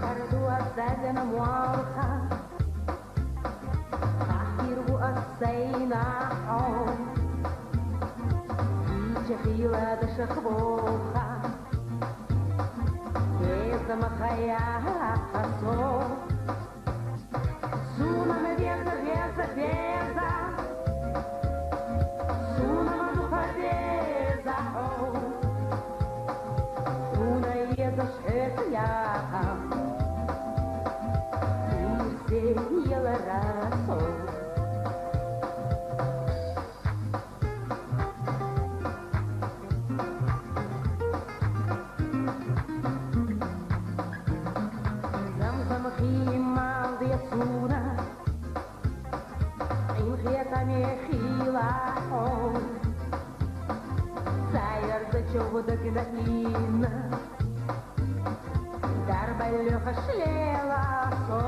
Perdo a sede na mualha, Ahiru a seina on, Icha fila de shakboha, Esa makaya haso, Suma me viesa, viesa, viesa, Suma manuka viesa, Una iesa shekya, Yela raso Zamzam khimal de suna In khiata me khila Sayar de chovoda kina Darba lyo khashlela so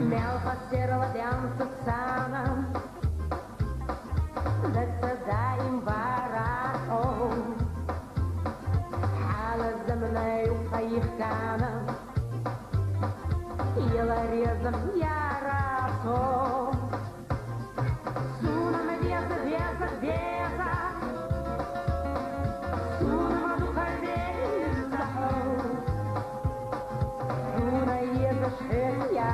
Mel parceiro lá dentro sana لسه دايم براحه على الزمن يخيخ كان يلا ريزم يا راسه سونا مديسة ديسة ديسة سونا مدوخة ديسة سونا يزشخ يا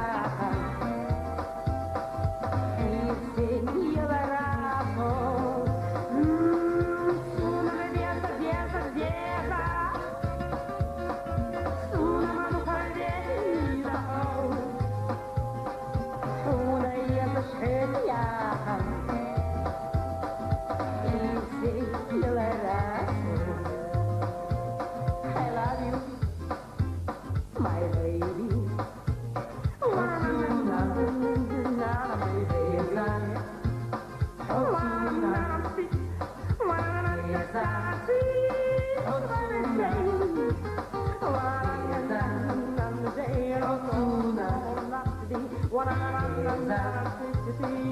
One